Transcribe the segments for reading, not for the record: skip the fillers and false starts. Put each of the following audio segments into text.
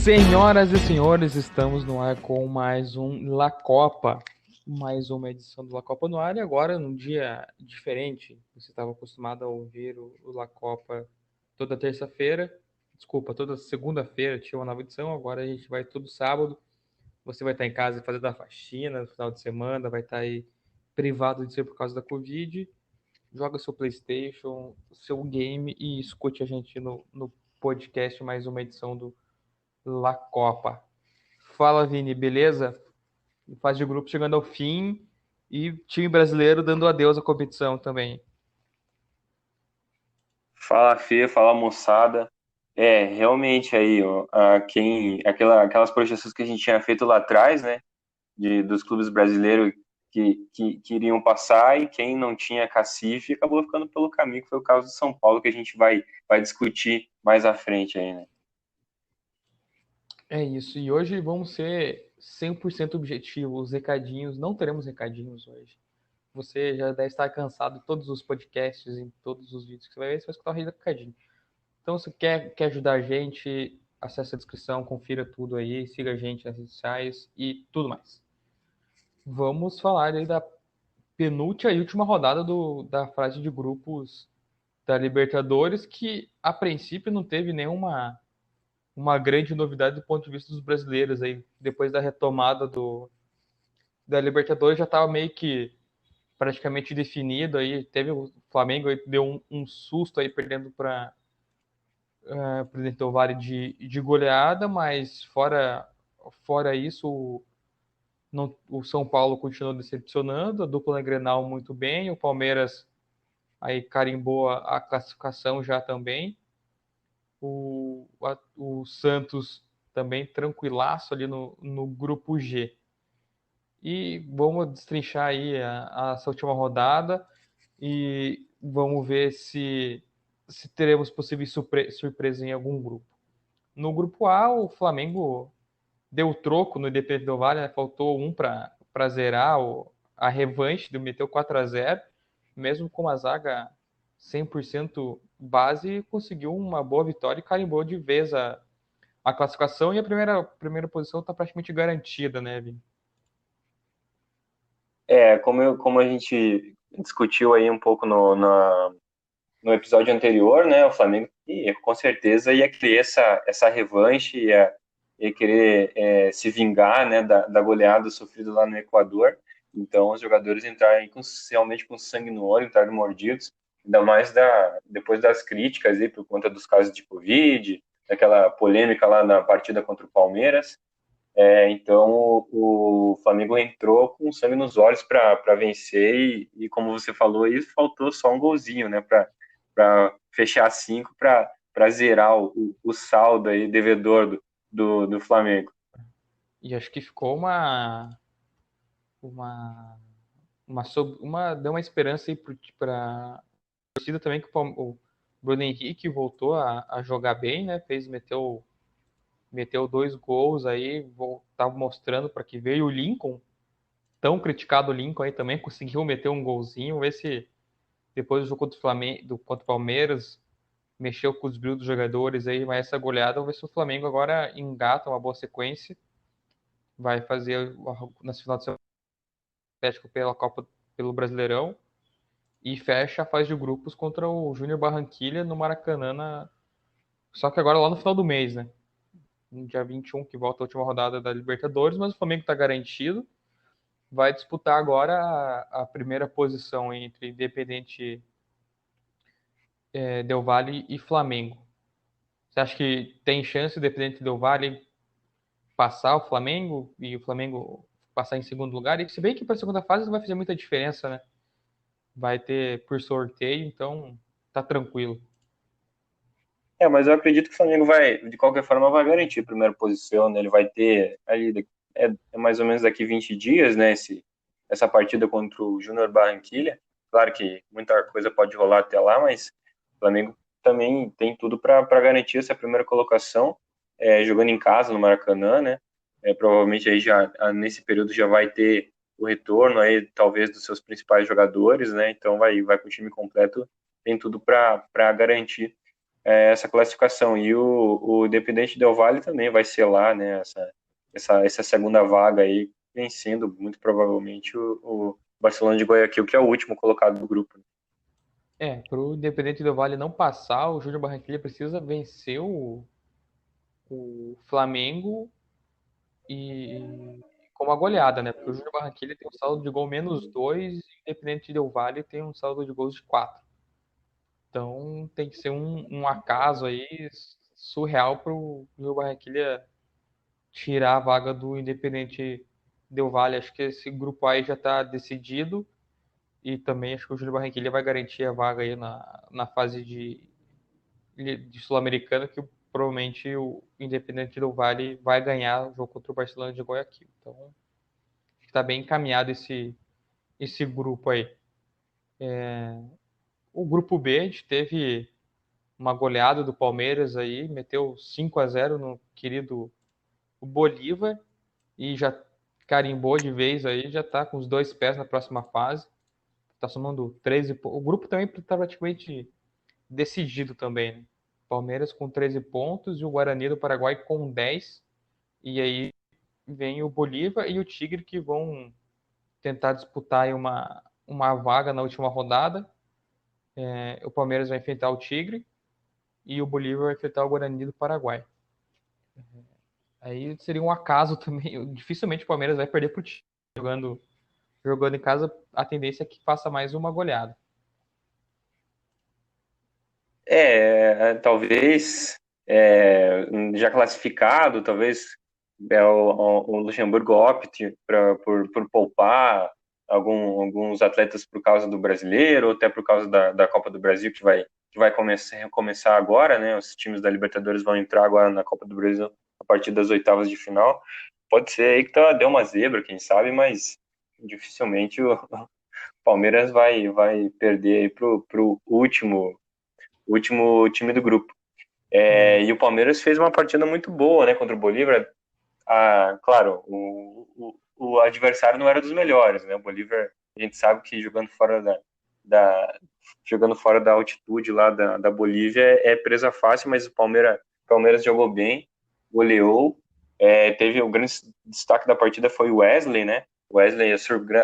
Senhoras e senhores, estamos no ar com mais um La Copa, mais uma edição do La Copa no ar, e agora num dia diferente. Você estava acostumado a ouvir o La Copa toda terça-feira, desculpa, toda segunda-feira tinha uma nova edição, agora a gente vai todo sábado. Você vai estar em casa fazendo a faxina no final de semana, vai estar aí privado de ser por causa da Covid. Joga seu PlayStation, seu game e escute a gente no podcast, mais uma edição do La Copa. Fala, Vini, beleza? Fase de grupo chegando ao fim e time brasileiro dando adeus à competição também. Fala Fê, fala moçada. Realmente aí, ó, aquelas projeções que a gente tinha feito lá atrás, né, dos clubes brasileiros que iriam passar e quem não tinha cacife acabou ficando pelo caminho, que foi o caso do São Paulo, que a gente vai discutir mais à frente aí, né? É isso, e hoje vamos ser 100% objetivos, os recadinhos, não teremos recadinhos hoje. Você já deve estar cansado de todos os podcasts, em todos os vídeos que você vai ver, você vai escutar o recadinho. Então, se quer ajudar a gente, acesse a descrição, confira tudo aí, siga a gente nas redes sociais e tudo mais. Vamos falar aí da penúltima e última rodada da fase de grupos da Libertadores, que a princípio não teve nenhuma uma grande novidade do ponto de vista dos brasileiros aí. Depois da retomada da Libertadores já estava meio que praticamente definido aí. Teve o Flamengo aí, deu um susto aí perdendo para Presidente Del Valle de goleada, mas fora isso, o São Paulo continuou decepcionando, a dupla Grenal muito bem, o Palmeiras aí carimbou a classificação já também. O Santos também tranquilaço ali no grupo G. E vamos destrinchar aí essa última rodada e vamos ver se teremos possíveis surpresas em algum grupo. No grupo A, o Flamengo deu troco no Independente Del Valle, né? Faltou um para zerar a revanche, meteu 4-0, mesmo com a zaga 100% base, conseguiu uma boa vitória e carimbou de vez a classificação, e a primeira posição está praticamente garantida, né, Vini? Como a gente discutiu aí um pouco no episódio anterior, né, o Flamengo com certeza ia querer essa revanche, ia querer se vingar, né, da goleada sofrida lá no Equador. Então, os jogadores entraram aí realmente com sangue no olho, entraram mordidos, ainda mais depois das críticas aí por conta dos casos de Covid, daquela polêmica lá na partida contra o Palmeiras. Então, o Flamengo entrou com sangue nos olhos para vencer e, como você falou, aí faltou só um golzinho, né, para fechar cinco, para zerar o saldo aí devedor do Flamengo. E acho que ficou uma, deu uma esperança aí para torcida também, que o Bruno Henrique voltou a jogar bem, né? Meteu dois gols aí, tava mostrando para que veio o Lincoln, tão criticado o Lincoln aí também, conseguiu meter um golzinho, ver se depois do jogo contra o Flamengo, contra o Palmeiras, mexeu com os brilhos dos jogadores aí, mas essa goleada, vamos ver se o Flamengo agora engata uma boa sequência, vai fazer nas final de semana pela Copa, pelo Brasileirão, e fecha a fase de grupos contra o Júnior Barranquilla no Maracanã, só que agora lá no final do mês, né? No dia 21, que volta a última rodada da Libertadores, mas o Flamengo está garantido. Vai disputar agora a primeira posição entre Independente Del Valle e Flamengo. Você acha que tem chance o Independente Del Valle passar o Flamengo e o Flamengo passar em segundo lugar? E se bem que para a segunda fase não vai fazer muita diferença, né? Vai ter por sorteio, então tá tranquilo. Mas eu acredito que o Flamengo vai, de qualquer forma, vai garantir a primeira posição, né? Ele vai ter ali, mais ou menos daqui 20 dias, né? Essa partida contra o Júnior Barranquilla. Claro que muita coisa pode rolar até lá, mas o Flamengo também tem tudo para garantir essa primeira colocação, jogando em casa no Maracanã, né? Provavelmente aí já nesse período já vai ter o retorno aí talvez dos seus principais jogadores, né? Então vai com o time completo, tem tudo para garantir. essa classificação. E o Independente Del Valle também vai selar, né, essa segunda vaga aí, vencendo muito provavelmente o Barcelona de Guayaquil, que é o último colocado do grupo. Para o Independente do Vale não passar, o Júnior Barranquilla precisa vencer o Flamengo e com uma goleada, né? Porque o Júnior Barranquilla tem um saldo de gol -2 e o Independente Del Valle tem um saldo de gols de 4. Então tem que ser um acaso aí surreal para o Júnior Barranquilla tirar a vaga do Independente Del Valle. Acho que esse grupo aí já está decidido e também acho que o Júnior Barranquilla vai garantir a vaga aí na fase de Sul-Americana, que provavelmente o Independente Del Valle vai ganhar o jogo contra o Barcelona de Guayaquil. Então está bem encaminhado esse grupo aí. O grupo B, a gente teve uma goleada do Palmeiras aí, meteu 5-0 no querido Bolívar e já carimbou de vez aí, já tá com os dois pés na próxima fase. Tá somando 13 pontos. O grupo também tá praticamente decidido também, né? Palmeiras com 13 pontos e o Guarani do Paraguai com 10. E aí vem o Bolívar e o Tigre que vão tentar disputar aí uma vaga na última rodada. O Palmeiras vai enfrentar o Tigre e o Bolívar vai enfrentar o Guarani do Paraguai. Aí seria um acaso também. Dificilmente o Palmeiras vai perder pro Tigre jogando em casa. A tendência é que faça mais uma goleada. Talvez já classificado, talvez o Luxemburgo opte por poupar alguns atletas por causa do brasileiro, ou até por causa da Copa do Brasil, que vai recomeçar agora, né? Os times da Libertadores vão entrar agora na Copa do Brasil a partir das oitavas de final. Pode ser aí que deu uma zebra, quem sabe, mas dificilmente o Palmeiras vai perder aí pro último time do grupo. E o Palmeiras fez uma partida muito boa, né, contra o Bolívar. Claro, o adversário não era dos melhores, né? O Bolívar, a gente sabe que da jogando fora da altitude lá da Bolívia é presa fácil, mas o Palmeiras jogou bem, goleou. Teve o grande destaque da partida foi o Wesley, né? Wesley,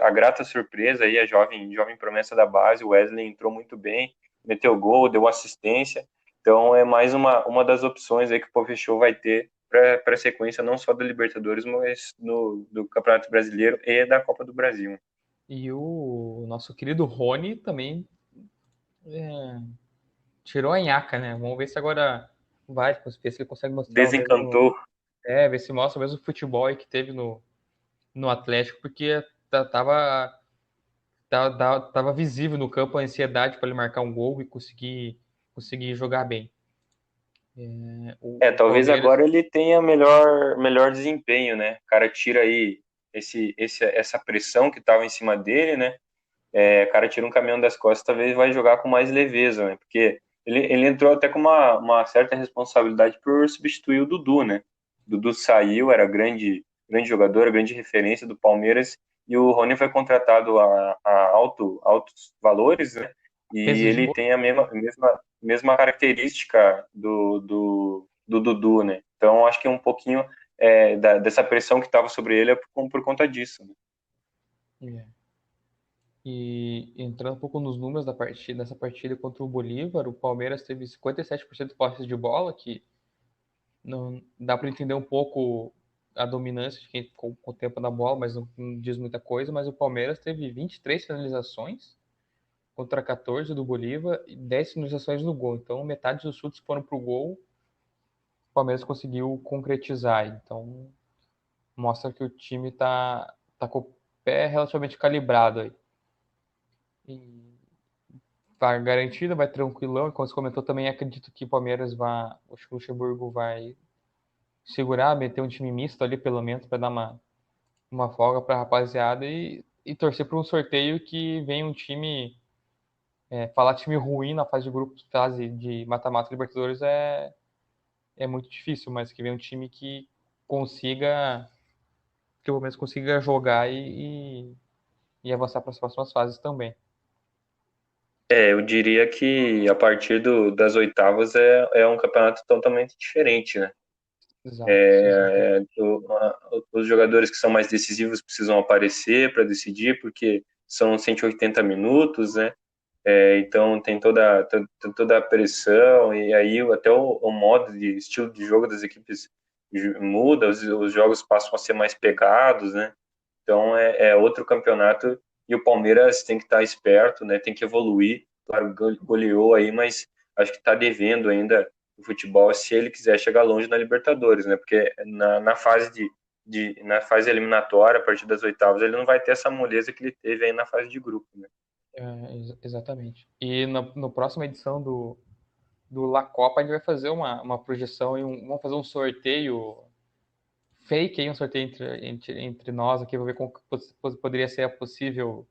a grata surpresa aí, a jovem promessa da base. O Wesley entrou muito bem, meteu gol, deu assistência. Então é mais uma das opções aí que o Pofechou vai ter para a sequência não só da Libertadores, mas do Campeonato Brasileiro e da Copa do Brasil. E o nosso querido Rony também é, tirou a nhaca, né? Vamos ver se agora vai, ver se ele consegue mostrar o mesmo. Desencantou. Ver se mostra o mesmo futebol aí que teve no Atlético, porque tava visível no campo a ansiedade para ele marcar um gol e conseguir jogar bem. O Talvez Palmeiras. agora ele tenha melhor desempenho, né? O cara tira aí essa pressão que estava em cima dele, né? O cara tira um caminhão das costas, talvez vai jogar com mais leveza, né? Porque ele entrou até com uma certa responsabilidade por substituir o Dudu, né? O Dudu saiu, era grande jogador, grande referência do Palmeiras, e o Rony foi contratado a altos valores, né? E Peso de ele ouro. tem a mesma característica do Dudu, né? Então acho que um pouquinho dessa pressão que estava sobre ele é por conta disso, né? É. E entrando um pouco nos números dessa partida contra o Bolívar, o Palmeiras teve 57% de posse de bola, que não dá para entender um pouco a dominância de quem ficou com o tempo na bola, mas não diz muita coisa. Mas o Palmeiras teve 23 finalizações contra 14 do Bolívar e 10 finalizações no gol. Então, metade dos chutes foram pro gol, o Palmeiras conseguiu concretizar. Então, mostra que o time tá com o pé relativamente calibrado aí. E tá garantido, vai tranquilão. E como você comentou, também acredito que o Palmeiras vai, o Luxemburgo vai segurar, meter um time misto ali, pelo menos, para dar uma folga para a rapaziada e torcer para um sorteio que venha um time. Falar time ruim na fase de grupos, fase de mata-mata Libertadores é muito difícil, mas que venha um time que consiga, que pelo menos consiga jogar e avançar para as próximas fases também. Eu diria que a partir das oitavas é um campeonato totalmente diferente, né? Exato, exato. Os jogadores que são mais decisivos precisam aparecer para decidir, porque são 180 minutos, né? Então tem toda a pressão, e aí até o modo de estilo de jogo das equipes muda, os jogos passam a ser mais pegados, né? Então é outro campeonato, e o Palmeiras tem que estar esperto, né? Tem que evoluir. Claro, goleou aí, mas acho que está devendo ainda o futebol se ele quiser chegar longe na Libertadores, né? Porque na fase na fase eliminatória, a partir das oitavas, ele não vai ter essa moleza que ele teve aí na fase de grupo, né? Exatamente. E na próxima edição do La Copa, a gente vai fazer uma projeção e vamos fazer um sorteio fake aí, um sorteio entre nós aqui, vou ver como poderia ser a possível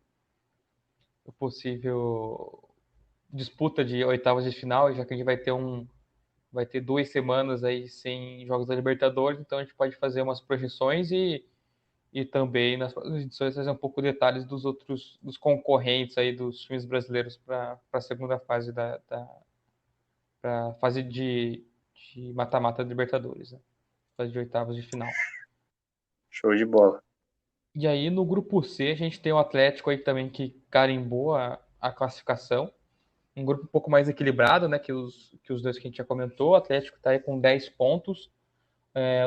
disputa de oitavas de final, já que a gente vai ter 2 semanas aí sem jogos da Libertadores, então a gente pode fazer umas projeções e também nas próximas edições fazer um pouco de detalhes dos concorrentes aí dos times brasileiros para a segunda fase pra fase de mata-mata da Libertadores, né? Fase de oitavas de final. Show de bola. E aí no grupo C a gente tem o Atlético aí também que carimbou a classificação. Um grupo um pouco mais equilibrado, né, que os dois que a gente já comentou. O Atlético está aí com 10 pontos,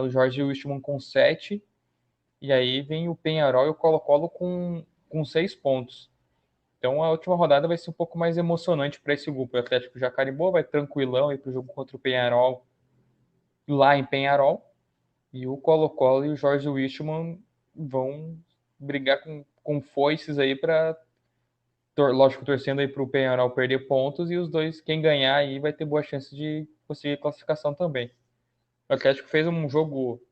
o Jorge Wilstermann com 7, e aí vem o Penharol e o Colo-Colo com 6 pontos. Então a última rodada vai ser um pouco mais emocionante para esse grupo. O Atlético já carimbou, vai tranquilão aí para o jogo contra o Penharol lá em Penharol. E o Colo-Colo e o Jorge Wilstermann vão brigar com foices aí para, lógico, torcendo aí para o Penharol perder pontos e os dois, quem ganhar aí vai ter boa chance de conseguir classificação também. O Atlético fez um jogo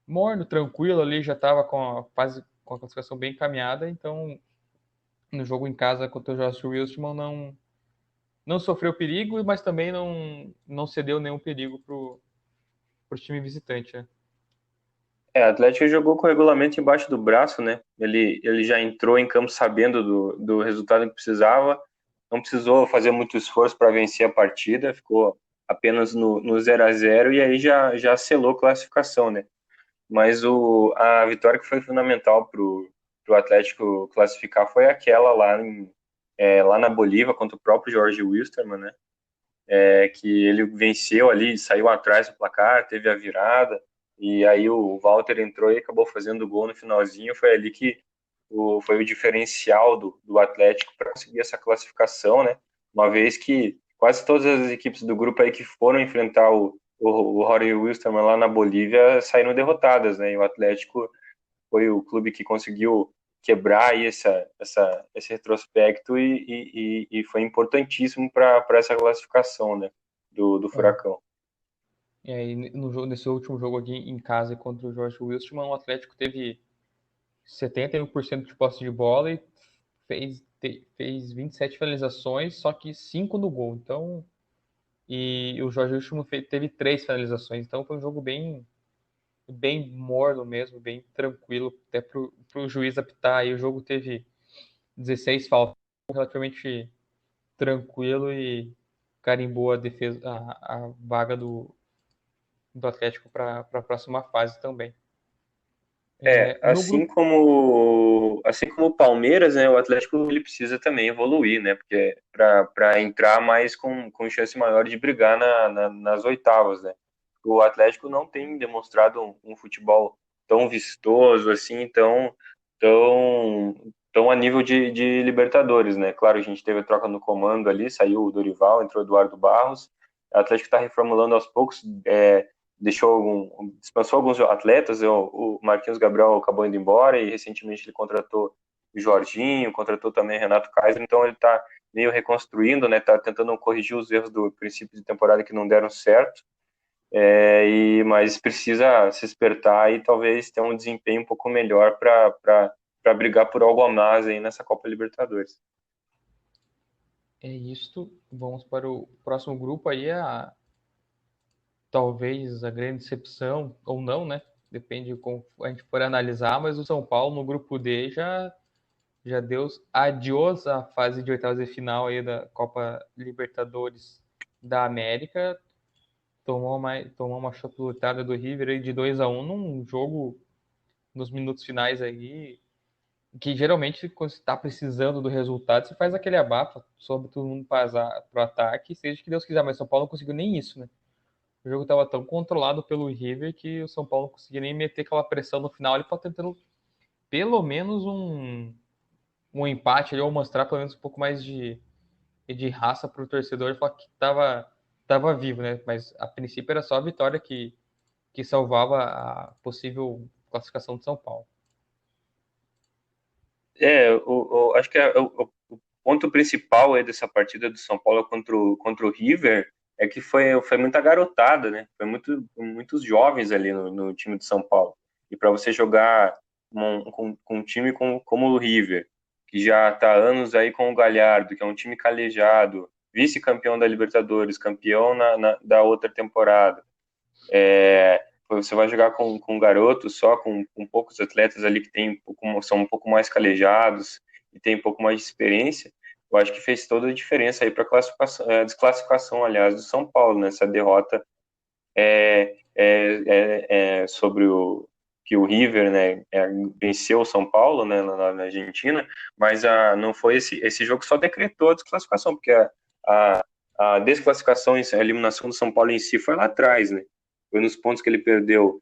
morno, tranquilo ali, já estava com a classificação bem encaminhada, então no jogo em casa contra o Jorge Wilstermann não sofreu perigo, mas também não cedeu nenhum perigo pro time visitante, né? O Atlético jogou com o regulamento embaixo do braço, né? Ele já entrou em campo sabendo do resultado que precisava, não precisou fazer muito esforço para vencer a partida, ficou apenas no 0 a 0 e aí já selou a classificação, né? Mas a vitória que foi fundamental para o Atlético classificar foi aquela lá na Bolívia contra o próprio Jorge Wilstermann, né? Que ele venceu ali, saiu atrás do placar, teve a virada, e aí o Walter entrou e acabou fazendo o gol no finalzinho. Foi ali que foi o diferencial do Atlético para conseguir essa classificação, né? Uma vez que quase todas as equipes do grupo aí que foram enfrentar o Jorge Wilstermann lá na Bolívia saíram derrotadas, né? E o Atlético foi o clube que conseguiu quebrar aí esse retrospecto e foi importantíssimo para essa classificação, né, do É. Furacão. E aí, nesse último jogo aqui em casa contra o Jorge Wilstermann, o Atlético teve 71% de posse de bola e fez 27 finalizações, só que 5 no gol. Então, e o Jorge Wilstermann teve 3 finalizações. Então, foi um jogo bem morno mesmo, bem tranquilo, até pro juiz apitar. Aí o jogo teve 16 faltas, relativamente tranquilo e carimbou a defesa, a vaga do Atlético para a próxima fase também. No grupo. Assim como o Palmeiras, né, o Atlético ele precisa também evoluir, né, porque para entrar mais com chance maior de brigar nas oitavas, né. O Atlético não tem demonstrado um futebol tão vistoso assim, tão a nível de Libertadores, né. Claro, a gente teve a troca no comando ali, saiu o Dorival, entrou o Eduardo Barros. O Atlético está reformulando aos poucos, dispensou alguns atletas. O Marquinhos Gabriel acabou indo embora e recentemente ele contratou o Jorginho, contratou também o Renato Kaiser, então ele está meio reconstruindo, né? Está tentando corrigir os erros do princípio de temporada que não deram certo, mas precisa se espertar e talvez ter um desempenho um pouco melhor para brigar por algo a mais aí nessa Copa Libertadores. É isso. Vamos para o próximo grupo aí, talvez a grande decepção, ou não, né? Depende de como a gente for analisar, mas o São Paulo no grupo D já já deu adiós à fase de oitavas de final aí da Copa Libertadores da América. Tomou uma chapuletada do River aí de 2-1 num jogo nos minutos finais aí, que geralmente quando você está precisando do resultado, você faz aquele abafa, sobe todo mundo para o ataque, seja o que Deus quiser, mas São Paulo não conseguiu nem isso, né? O jogo estava tão controlado pelo River que o São Paulo não conseguia nem meter aquela pressão no final, ele estava tentando pelo menos um empate ali, ou mostrar pelo menos um pouco mais de raça para o torcedor e falar que tava vivo, né? Mas a princípio era só a vitória que salvava a possível classificação de São Paulo. Acho que o ponto principal aí dessa partida do São Paulo contra o River é que foi muita garotada, né? Foi muitos jovens ali no time de São Paulo. E para você jogar com um time como o River, que já está há anos aí com o Galhardo, que é um time calejado, vice-campeão da Libertadores, campeão da outra temporada, você vai jogar com garotos só, com poucos atletas ali que são um pouco mais calejados e tem um pouco mais de experiência. Eu acho que fez toda a diferença aí para a desclassificação, aliás, do São Paulo, né? Essa derrota sobre que o River, né, venceu o São Paulo, né, na Argentina, mas não foi esse jogo só decretou a desclassificação, porque a, a desclassificação, a eliminação do São Paulo em si foi lá atrás, né? Foi nos pontos que ele perdeu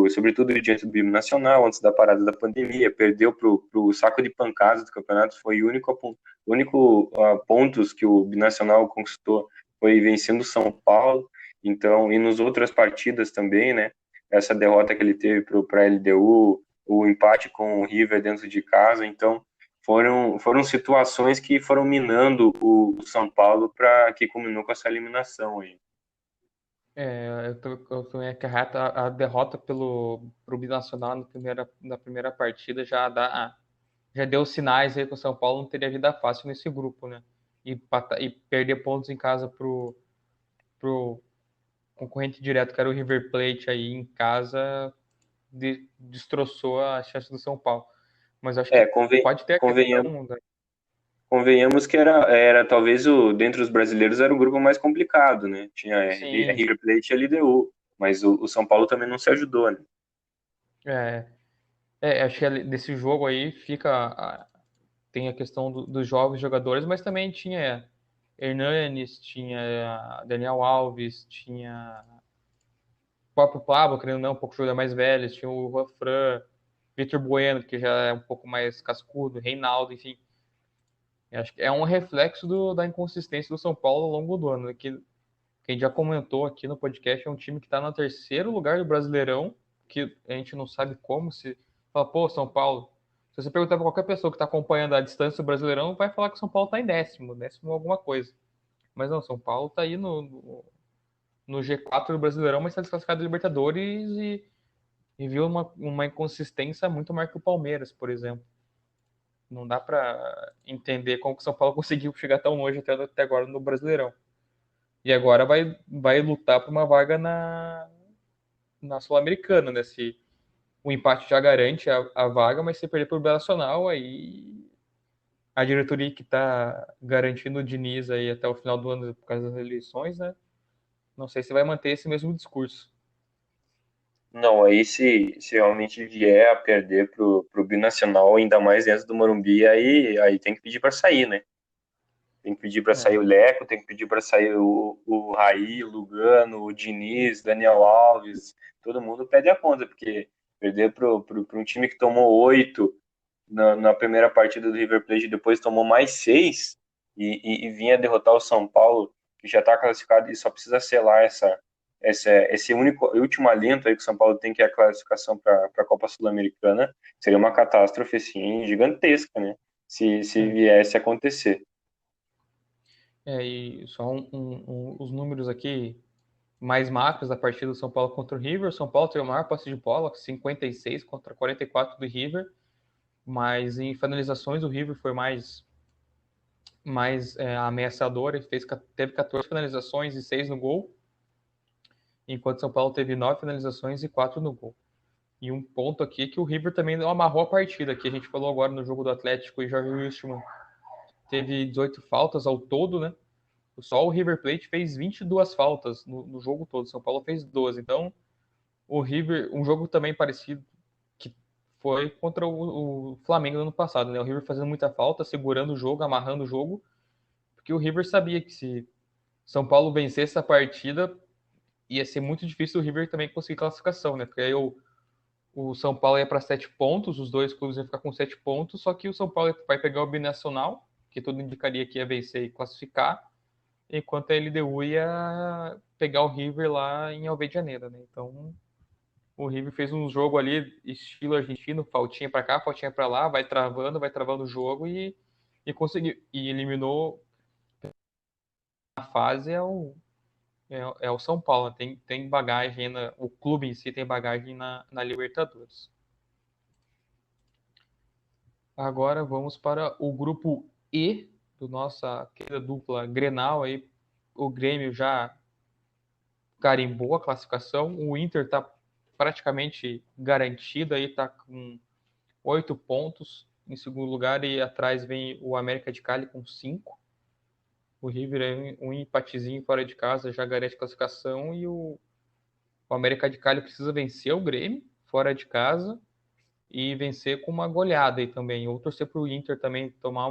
sobretudo diante do Binacional, antes da parada da pandemia, perdeu para o saco de pancadas do campeonato, foi o único pontos que o Binacional conquistou foi vencendo o São Paulo, então, e nos outras partidas também, né, essa derrota que ele teve para a LDU, o empate com o River dentro de casa, então foram situações que foram minando o São Paulo para que culminou com essa eliminação aí. Eu também acarreta a derrota pro Binacional na primeira partida já deu sinais aí que o São Paulo não teria vida fácil nesse grupo, né? E perder pontos em casa pro concorrente direto, que era o River Plate aí em casa, destroçou a chance do São Paulo. Mas acho que pode ter a Convenhamos, questão convenhamos que era talvez dentre os brasileiros era o grupo mais complicado, né? Tinha sim, River Plate e LDU, mas o São Paulo também não se ajudou, né? é, acho que desse jogo aí tem a questão dos jovens jogadores, mas também tinha Hernanes, tinha Daniel Alves, tinha o próprio Pablo, querendo ou não, um pouco jogador mais velho, tinha o Juan Fran, Vitor Bueno, que já é um pouco mais cascudo, Reinaldo, enfim. Eu acho que é um reflexo da inconsistência do São Paulo ao longo do ano, né? Que a gente já comentou aqui no podcast, é um time que está no terceiro lugar do Brasileirão, que a gente não sabe como se fala, pô, São Paulo. Se você perguntar para qualquer pessoa que está acompanhando a distância do Brasileirão, vai falar que o São Paulo está em décimo alguma coisa. Mas não, São Paulo está aí no G4 do Brasileirão, mas está desclassificado da Libertadores e viu uma inconsistência muito maior que o Palmeiras, por exemplo. Não dá para entender como que o São Paulo conseguiu chegar tão longe até agora no Brasileirão. E agora vai lutar por uma vaga na Sul-Americana, né? Se o empate já garante a vaga, mas se perder para o Binacional, aí a diretoria que está garantindo o Diniz aí até o final do ano por causa das eleições, né? Não sei se vai manter esse mesmo discurso. Não, aí se realmente vier a perder pro Binacional, ainda mais dentro do Morumbi, aí tem que pedir para sair, né? Tem que pedir para sair o É, Leco, tem que pedir para sair o Raí, o Lugano, o Diniz, Daniel Alves, todo mundo pede a conta, porque perder para um time que tomou 8 na primeira partida do River Plate, depois tomou mais 6 e vinha derrotar o São Paulo, que já está classificado e só precisa selar esse último alento aí que o São Paulo tem, que é a classificação para a Copa Sul-Americana, seria uma catástrofe assim, gigantesca, né? Se é. viesse a acontecer. E só os números aqui mais macros da partida do São Paulo contra o River. O São Paulo teve o maior posse de bola, 56 contra 44 do River, mas em finalizações o River foi mais ameaçador, ele teve 14 finalizações e 6 no gol, enquanto o São Paulo teve 9 finalizações e 4 no gol. E um ponto aqui que o River também não amarrou a partida, que a gente falou agora no jogo do Atlético e Jorge Wilstermann teve 18 faltas ao todo, né? Só o River Plate fez 22 faltas no jogo todo, São Paulo fez 12. Então, o River, um jogo também parecido que foi contra o Flamengo no ano passado, né? O River fazendo muita falta, segurando o jogo, amarrando o jogo, porque o River sabia que se São Paulo vencesse essa partida, ia ser muito difícil o River também conseguir classificação, né? Porque aí o São Paulo ia para 7 pontos, os dois clubes iam ficar com 7 pontos, só que o São Paulo vai pegar o Binacional, que tudo indicaria que ia vencer e classificar, enquanto a LDU ia pegar o River lá em Alvejaneira, né? Então, o River fez um jogo ali, estilo argentino, faltinha para cá, faltinha para lá, vai travando o jogo e conseguiu. E eliminou a fase é o São Paulo. Tem bagagem, o clube em si tem bagagem na Libertadores. Agora vamos para o grupo E do nossa querida dupla Grenal aí. O Grêmio já carimbou a classificação. O Inter está praticamente garantido aí, está com 8 pontos em segundo lugar e atrás vem o América de Cali com 5. O River é um empatezinho fora de casa já garante classificação e o América de Cali precisa vencer o Grêmio fora de casa e vencer com uma goleada aí também. Ou torcer para o Inter também tomar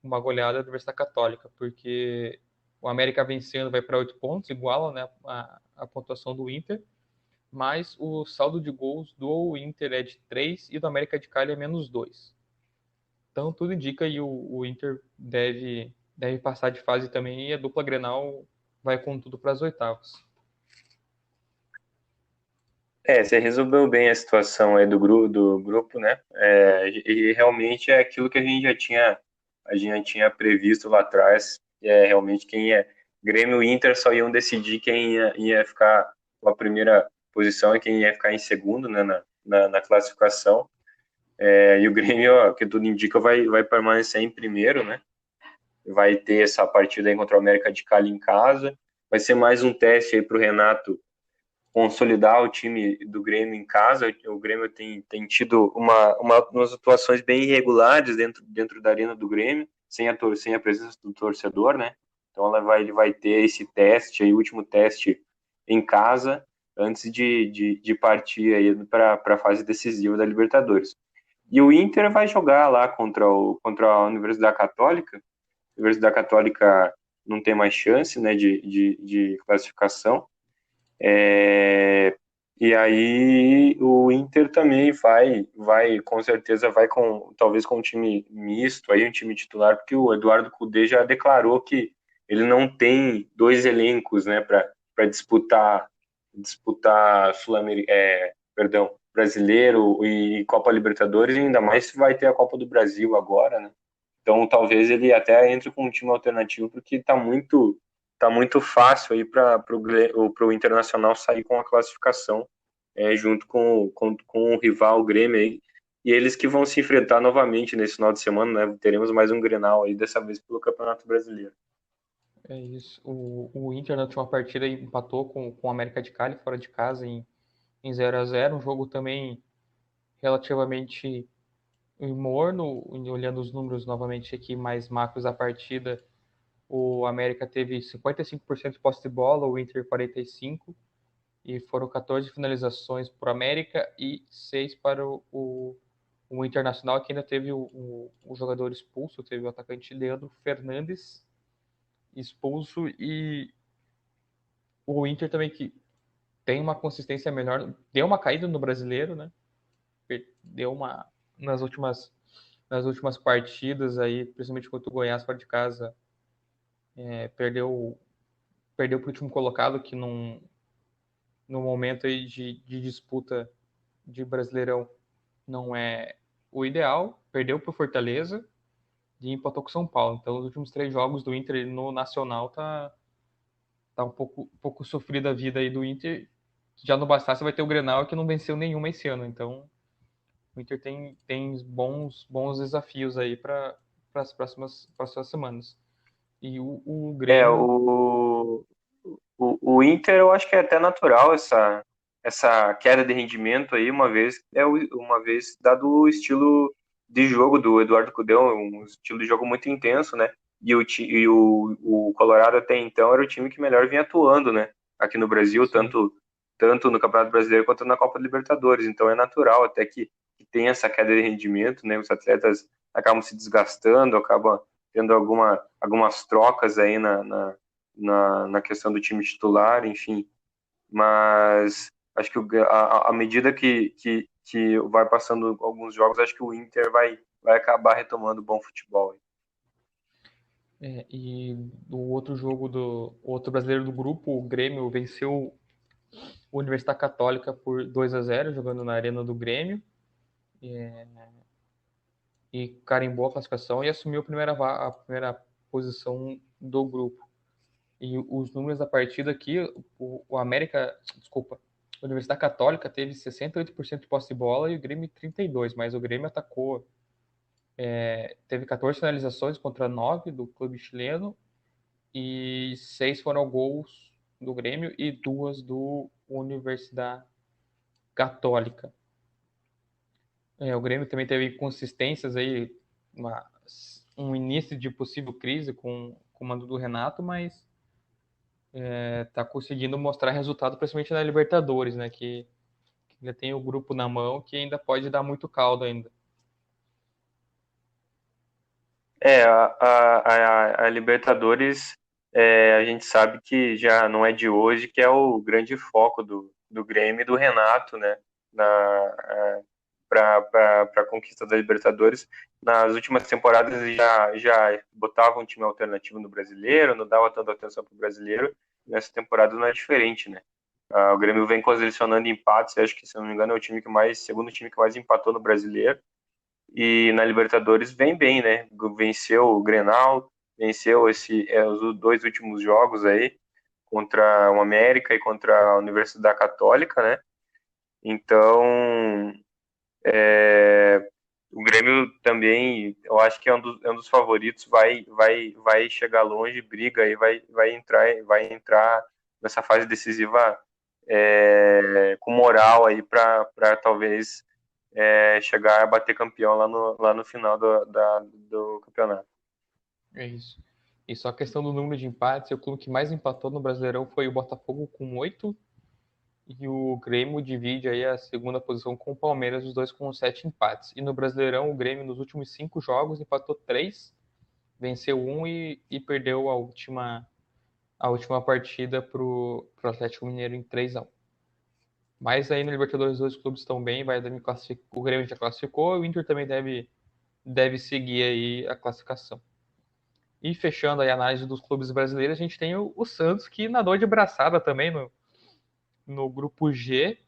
uma goleada da Universidade Católica, porque o América vencendo vai para 8 pontos, iguala, né, a pontuação do Inter, mas o saldo de gols do Inter é de 3 e do América de Cali é menos 2. Então tudo indica que o Inter deve passar de fase também e a dupla Grenal vai com tudo para as oitavas. Você resolveu bem a situação aí do grupo, né? E realmente é aquilo que a gente já tinha previsto lá atrás. Realmente quem é Grêmio e Inter só iam decidir quem ia ficar com a primeira posição e quem ia ficar em segundo, né, na classificação. E o Grêmio, ó, que tudo indica, vai permanecer em primeiro, né? Vai ter essa partida aí contra o América de Cali em casa. Vai ser mais um teste aí para o Renato consolidar o time do Grêmio em casa. O Grêmio tem tido umas atuações bem irregulares dentro da arena do Grêmio, sem a presença do torcedor, né? Então ele vai ter esse teste, aí, o último teste em casa, antes de partir aí para a fase decisiva da Libertadores. E o Inter vai jogar lá contra a Universidade Católica. A Universidade Católica não tem mais chance, né, de classificação. E aí o Inter também com certeza vai talvez com um time misto, aí um time titular, porque o Eduardo Cudê já declarou que ele não tem dois elencos, né, para disputar brasileiro e Copa Libertadores, e ainda mais se vai ter a Copa do Brasil agora, né? Então talvez ele até entre com um time alternativo, porque tá muito fácil aí para o Internacional sair com a classificação junto com o rival o Grêmio aí, e eles que vão se enfrentar novamente nesse final de semana, né? Teremos mais um Grenal aí, dessa vez pelo Campeonato Brasileiro. É isso. O Inter na última partida empatou com o América de Cali fora de casa em 0-0, um jogo também relativamente morno, olhando os números novamente aqui mais macros da partida. O América teve 55% de posse de bola, o Inter 45%, e foram 14 finalizações para o América e 6 para o Internacional, que ainda teve o jogador expulso, teve o atacante Leandro Fernandes expulso, e o Inter também que tem uma consistência melhor, deu uma caída no Brasileiro, né? Deu uma nas últimas partidas aí, principalmente contra o Goiás fora de casa, perdeu para o último colocado, que no momento aí de disputa de Brasileirão não é o ideal, perdeu para o Fortaleza e empatou com o São Paulo. Então, os últimos 3 jogos do Inter no Nacional tá um pouco sofrida a vida aí do Inter. Já não bastasse, vai ter o Grenal que não venceu nenhuma esse ano. Então, o Inter tem bons desafios aí para as próximas semanas. E o É, Grêmio. o Inter, eu acho que é até natural essa queda de rendimento aí, uma vez dado o estilo de jogo do Eduardo Cudê, um estilo de jogo muito intenso, né? E o Colorado até então era o time que melhor vinha atuando, né? Aqui no Brasil, Sim. tanto no Campeonato Brasileiro quanto na Copa Libertadores. Então é natural até que tem essa queda de rendimento, né? Os atletas acabam se desgastando, acabam tendo algumas trocas aí na questão do time titular, enfim. Mas acho que a medida que vai passando alguns jogos, acho que o Inter vai acabar retomando o bom futebol. E do outro jogo do o outro brasileiro do grupo, o Grêmio venceu o Universidade Católica por 2-0 jogando na Arena do Grêmio, e carimbou a classificação e assumiu a primeira posição do grupo. E os números da partida aqui, o América, desculpa, a Universidade Católica teve 68% de posse de bola e o Grêmio 32%, mas o Grêmio atacou, teve 14 finalizações contra 9 do clube chileno e 6 foram gols do Grêmio e 2 do Universidade Católica. O Grêmio também teve inconsistências aí, um início de possível crise com o comando do Renato, mas tá conseguindo mostrar resultado, principalmente na Libertadores, né? Que ainda tem o grupo na mão que ainda pode dar muito caldo ainda. A Libertadores, a gente sabe que já não é de hoje, que é o grande foco do Grêmio e do Renato, né? Para a conquista da Libertadores. Nas últimas temporadas ele já botava um time alternativo no brasileiro, não dava tanta atenção para o brasileiro. Nessa temporada não é diferente, né? O Grêmio vem colecionando empates, acho que, se não me engano, é o segundo time que mais empatou no brasileiro. E na Libertadores vem bem, né? Venceu o Grenal, venceu os dois últimos jogos aí contra o América e contra a Universidade Católica, né? Então, o Grêmio também, eu acho que é um dos favoritos, vai chegar longe, briga e vai entrar nessa fase decisiva com moral aí para talvez chegar a bater campeão lá no final do campeonato. É isso. E só a questão do número de empates, o clube que mais empatou no Brasileirão foi o Botafogo com 8, e o Grêmio divide aí a segunda posição com o Palmeiras, os dois com 7 empates. E no Brasileirão, o Grêmio nos últimos 5 jogos empatou 3, venceu 1 e perdeu a última partida pro Atlético Mineiro em 3-1. Mas aí na Libertadores os dois clubes estão bem, o Grêmio já classificou, o Inter também deve seguir aí a classificação. E fechando aí a análise dos clubes brasileiros, a gente tem o Santos, que nadou de braçada também no grupo G.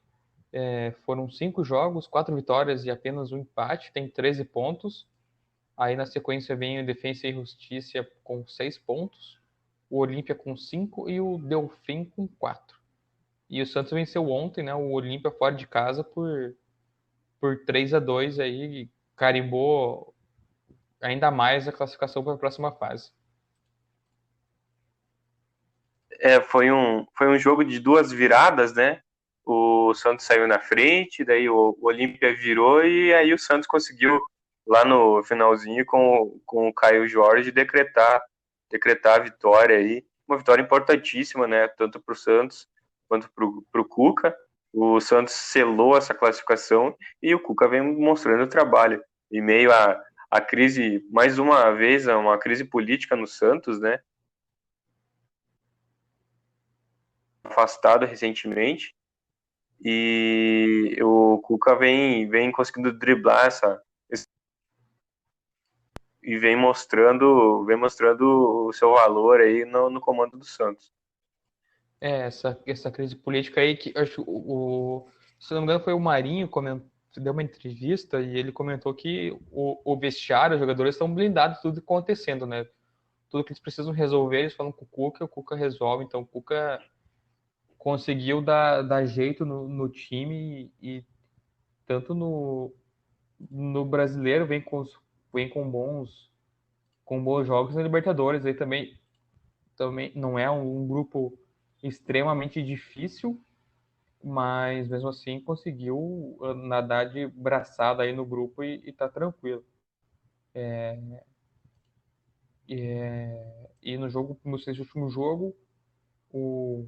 Foram 5 jogos, 4 vitórias e apenas um empate, tem 13 pontos. Aí na sequência vem o Defensa e Justiça com 6 pontos, o Olímpia com 5 e o Delfim com 4. E o Santos venceu ontem, né, o Olímpia fora de casa por 3-2 aí, carimbou ainda mais a classificação para a próxima fase. Foi um jogo de duas viradas, né? O Santos saiu na frente, daí o Olímpia virou e aí o Santos conseguiu lá no finalzinho com o Caio Jorge decretar a vitória aí, uma vitória importantíssima, né? Tanto para o Santos quanto para o Cuca. O Santos selou essa classificação e o Cuca vem mostrando o trabalho. Em meio à crise, mais uma vez, uma crise política no Santos, né? Afastado recentemente e o Cuca vem conseguindo driblar e vem mostrando o seu valor aí no comando do Santos. Essa crise política aí que acho se não me engano foi o Marinho deu uma entrevista e ele comentou que o vestiário, os jogadores estão blindados, tudo acontecendo, né? Tudo que eles precisam resolver, eles falam com o Cuca resolve. Então o Cuca conseguiu dar jeito no time e tanto no brasileiro vem com bons jogos na Libertadores aí também não é um grupo extremamente difícil. mas mesmo assim conseguiu nadar de braçada aí no grupo e tá tranquilo. E no jogo, nesse último jogo,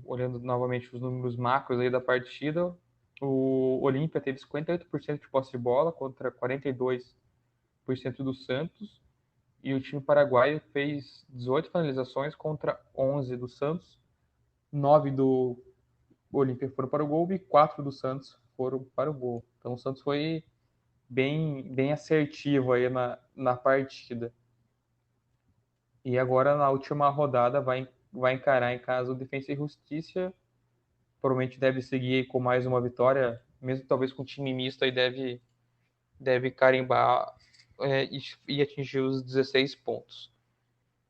olhando novamente os números macros aí da partida, o Olímpia teve 58% de posse de bola contra 42% do Santos, e o time paraguaio fez 18 finalizações contra 11 do Santos, 9 do Olímpia foram para o gol e 4 do Santos foram para o gol. Então o Santos foi bem assertivo aí na partida. E agora na última rodada vai encarar em casa o Defensa e Justiça. Provavelmente deve seguir com mais uma vitória, mesmo talvez com time misto aí deve carimbar e atingir os 16 pontos.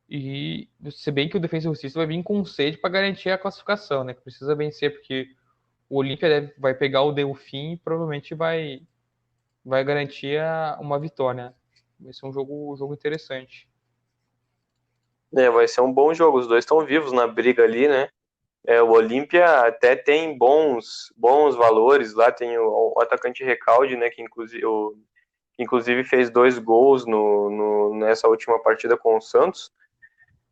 E se bem que o Defensa e Justiça vai vir com sede para garantir a classificação, né? Que precisa vencer, porque o Olímpia vai pegar o Delfim e provavelmente vai garantir uma vitória, né? Vai ser um jogo interessante. Vai ser um bom jogo. Os dois estão vivos na briga ali, né? O Olímpia até tem bons valores lá. Tem o atacante Recalde, né? Que inclusive fez 2 gols nessa última partida com o Santos.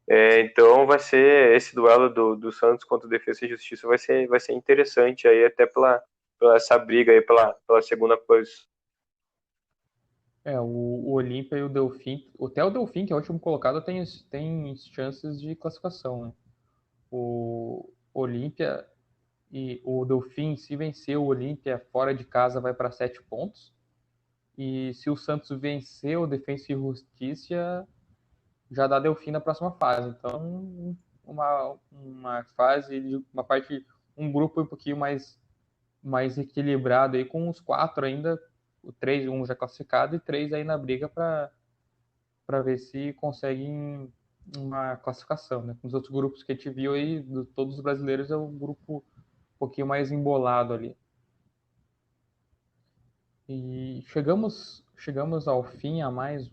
Então vai ser esse duelo do Santos contra o Defensa e Justiça vai ser interessante aí, até pela essa briga aí pela segunda posição. O Olímpia e o Delfim, até o Delfim, que é o último colocado, tem chances de classificação, né? O Olímpia e o Delfim, se vencer o Olímpia fora de casa, vai para 7 pontos. E se o Santos vencer o Defensa e Justiça, já dá Delfim na próxima fase. Então, uma fase, um grupo um pouquinho mais equilibrado aí, com os 4 ainda, o 3, um já classificado e 3 aí na briga para ver se conseguem uma classificação, né? Os outros grupos que a gente viu aí, todos os brasileiros, é um grupo um pouquinho mais embolado ali. E chegamos ao fim a mais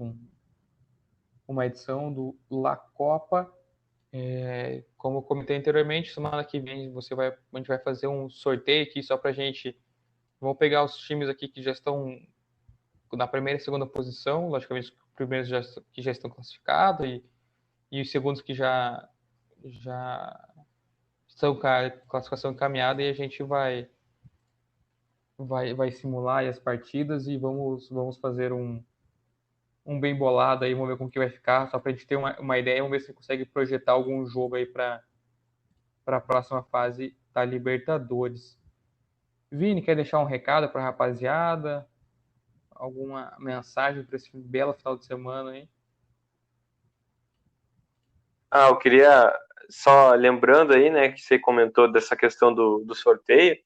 uma edição do La Copa. Como eu comentei anteriormente, semana que vem a gente vai fazer um sorteio aqui só pra gente. Vamos pegar os times aqui que já estão na primeira e segunda posição, logicamente os primeiros que já estão classificados e os segundos que já estão com a classificação encaminhada, e a gente vai simular aí as partidas e vamos fazer um bem bolado aí, vamos ver como que vai ficar, só para a gente ter uma ideia, vamos ver se consegue projetar algum jogo aí para a próxima fase da Libertadores. Vini, quer deixar um recado para a rapaziada? Alguma mensagem para esse belo final de semana aí? Eu queria, só lembrando aí, né, que você comentou dessa questão do sorteio,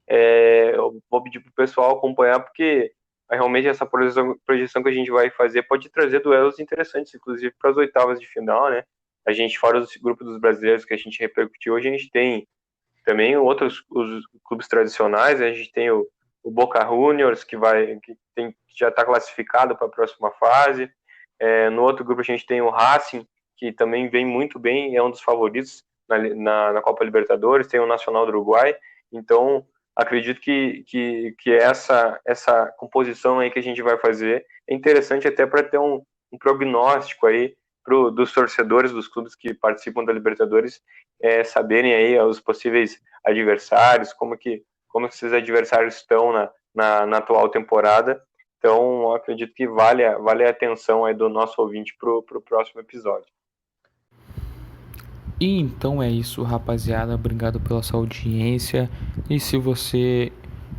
eu vou pedir para o pessoal acompanhar, porque realmente essa projeção que a gente vai fazer pode trazer duelos interessantes, inclusive para as oitavas de final, né? A gente, fora do grupo dos brasileiros que a gente repercutiu, a gente tem também os clubes tradicionais, né? A gente tem o Boca Juniors, que já está classificado para a próxima fase. No outro grupo a gente tem o Racing, que também vem muito bem, é um dos favoritos na Copa Libertadores, tem o Nacional do Uruguai. Então, acredito que essa composição aí que a gente vai fazer é interessante até para ter um prognóstico aí dos torcedores dos clubes que participam da Libertadores, saberem aí os possíveis adversários, como que esses adversários estão na atual temporada. Então, acredito que vale a atenção aí do nosso ouvinte para o próximo episódio. E então é isso, rapaziada. Obrigado pela sua audiência. E se você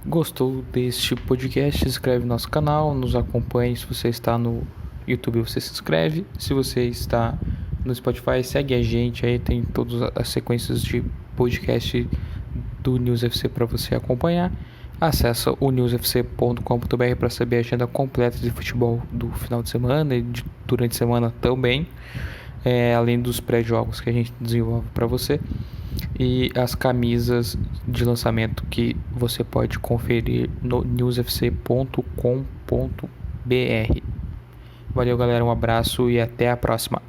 gostou deste podcast, se inscreve no nosso canal, nos acompanhe. Se você está no YouTube, você se inscreve. Se você está no Spotify, segue a gente. Aí tem todas as sequências de podcast do News FC para você acompanhar. Acesse o newsfc.com.br para saber a agenda completa de futebol do final de semana e durante a semana também. Além dos pré-jogos que a gente desenvolve para você, e as camisas de lançamento que você pode conferir no newsfc.com.br. Valeu, galera, um abraço e até a próxima.